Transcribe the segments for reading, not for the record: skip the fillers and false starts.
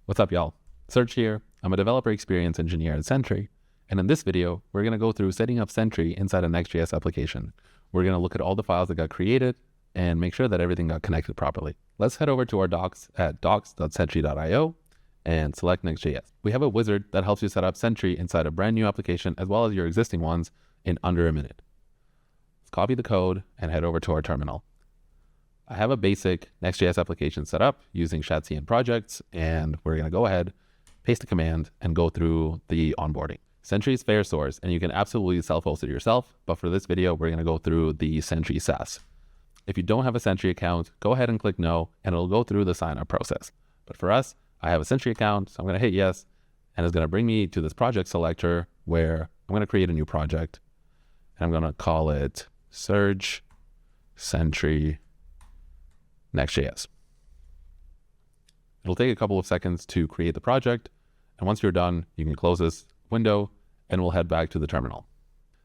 What's up, y'all? Serge here. I'm a developer experience engineer at Sentry, and in this video, we're going to go through setting up Sentry inside a Next.js application. We're going to look at all the files that got created and make sure that everything got connected properly. Let's head over to our docs at docs.sentry.io and select Next.js. We have a wizard that helps you set up Sentry inside a brand new application as well as your existing ones in under a minute. Let's copy the code and head over to our terminal. I have a basic Next.js application set up using ShadCN projects, and we're going to go ahead, paste a command, and go through the onboarding. Sentry is fair source, and you can absolutely self-host it yourself, but for this video, we're going to go through the Sentry SaaS. If you don't have a Sentry account, go ahead and click no, and it'll go through the sign-up process. But for us, I have a Sentry account, so I'm going to hit yes, and it's going to bring me to this project selector where I'm going to create a new project, and I'm going to call it Serge Sentry Next.js. It'll take a couple of seconds to create the project, and once you're done, you can close this window and we'll head back to the terminal.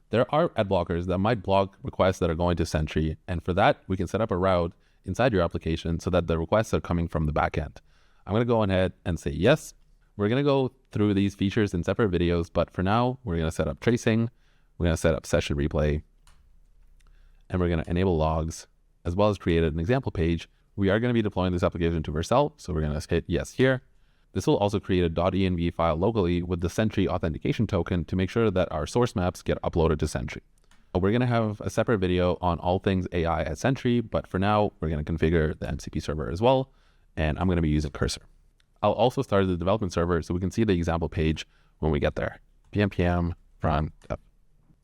There are ad blockers that might block requests that are going to Sentry, and for that, we can set up a route inside your application so that the requests are coming from the backend. I'm going to go ahead and say yes. We're going to go through these features in separate videos, but for now, we're going to set up tracing, we're going to set up session replay, and we're going to enable logs, as well as create an example page. We are going to be deploying this application to Vercel, so we're going to hit yes here. This will also create a .env file locally with the Sentry authentication token to make sure that our source maps get uploaded to Sentry. We're going to have a separate video on all things AI at Sentry, but for now, we're going to configure the MCP server as well, and I'm going to be using Cursor. I'll also start the development server so we can see the example page when we get there. pm front up.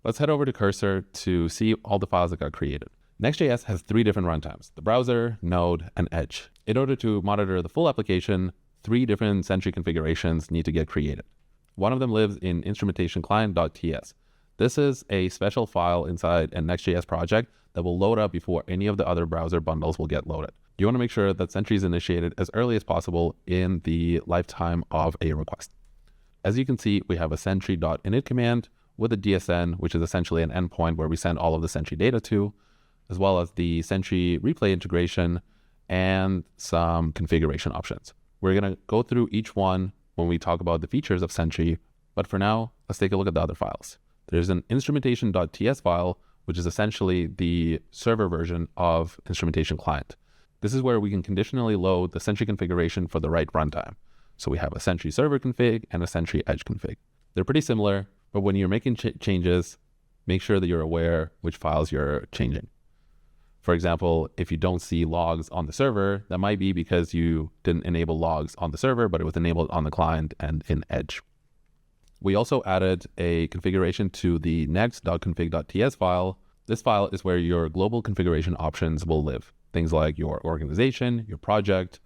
Let's head over to Cursor to see all the files that got created. Next.js has 3 different runtimes: the browser, Node, and Edge. In order to monitor the full application, 3 different Sentry configurations need to get created. One of them lives in instrumentation client.ts. This is a special file inside a Next.js project that will load up before any of the other browser bundles will get loaded. You want to make sure that Sentry is initiated as early as possible in the lifetime of a request. As you can see, we have a sentry.init command with a DSN, which is essentially an endpoint where we send all of the Sentry data to, as well as the Sentry replay integration and some configuration options. We're going to go through each one when we talk about the features of Sentry, but for now, let's take a look at the other files. There's an instrumentation.ts file, which is essentially the server version of instrumentation client. This is where we can conditionally load the Sentry configuration for the right runtime. So we have a Sentry server config and a Sentry edge config. They're pretty similar, but when you're making changes, make sure that you're aware which files you're changing. For example, if you don't see logs on the server, that might be because you didn't enable logs on the server, but it was enabled on the client and in Edge. We also added a configuration to the next.config.ts file. This file is where your global configuration options will live. Things like your organization, your project,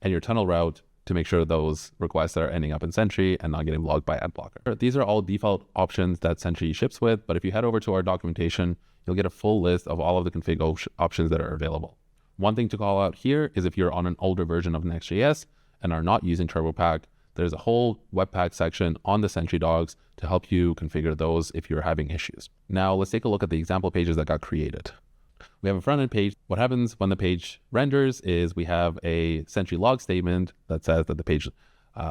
and your tunnel route to make sure those requests are ending up in Sentry and not getting logged by AdBlocker. These are all default options that Sentry ships with, but if you head over to our documentation, you'll get a full list of all of the config options that are available. One thing to call out here is if you're on an older version of Next.js and are not using TurboPack, there's a whole Webpack section on the Sentry docs to help you configure those if you're having issues. Now let's take a look at the example pages that got created. We have a front-end page. What happens when the page renders is we have a Sentry log statement that says that the page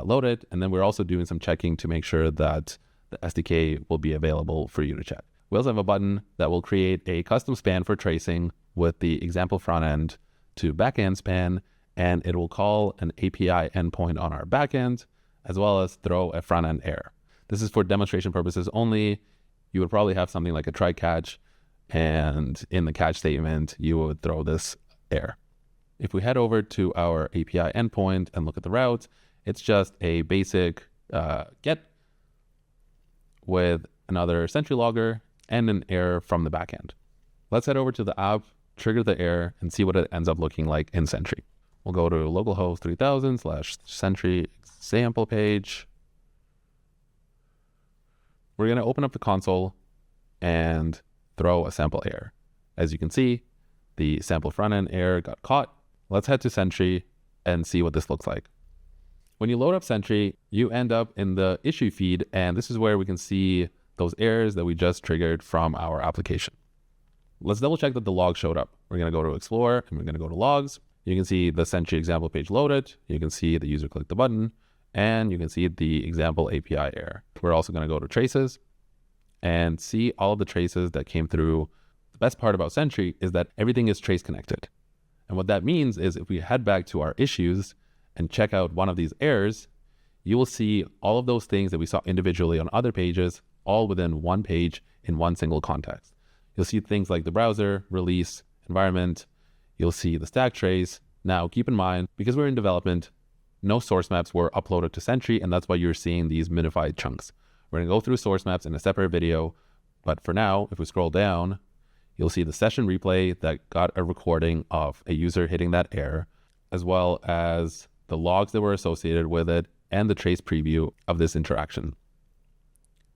loaded, and then we're also doing some checking to make sure that the SDK will be available for you to check. We also have a button that will create a custom span for tracing with the example front end to backend span, and it will call an API endpoint on our backend, as well as throw a front end error. This is for demonstration purposes only. You would probably have something like a try catch, and in the catch statement, you would throw this error. If we head over to our API endpoint and look at the route, it's just a basic get with another Sentry logger and an error from the backend. Let's head over to the app, trigger the error, and see what it ends up looking like in Sentry. We'll go to localhost 3000/Sentry example page. We're going to open up the console and throw a sample error. As you can see, the sample front-end error got caught. Let's head to Sentry and see what this looks like. When you load up Sentry, you end up in the issue feed, and this is where we can see those errors that we just triggered from our application. Let's double check that the log showed up. We're going to go to Explore and we're going to go to Logs. You can see the Sentry example page loaded. You can see the user clicked the button and you can see the example API error. We're also going to go to traces and see all of the traces that came through. The best part about Sentry is that everything is trace connected. And what that means is if we head back to our issues and check out one of these errors, you will see all of those things that we saw individually on other pages, all within one page in one single context. You'll see things like the browser, release, environment. You'll see the stack trace. Now, keep in mind, because we're in development, no source maps were uploaded to Sentry, and that's why you're seeing these minified chunks. We're going to go through source maps in a separate video, but for now, if we scroll down, you'll see the session replay that got a recording of a user hitting that error, as well as the logs that were associated with it and the trace preview of this interaction.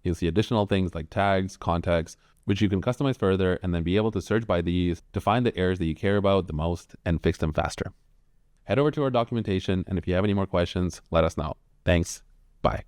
You'll see additional things like tags, context, which you can customize further and then be able to search by these to find the errors that you care about the most and fix them faster. Head over to our documentation, and if you have any more questions, let us know. Thanks. Bye.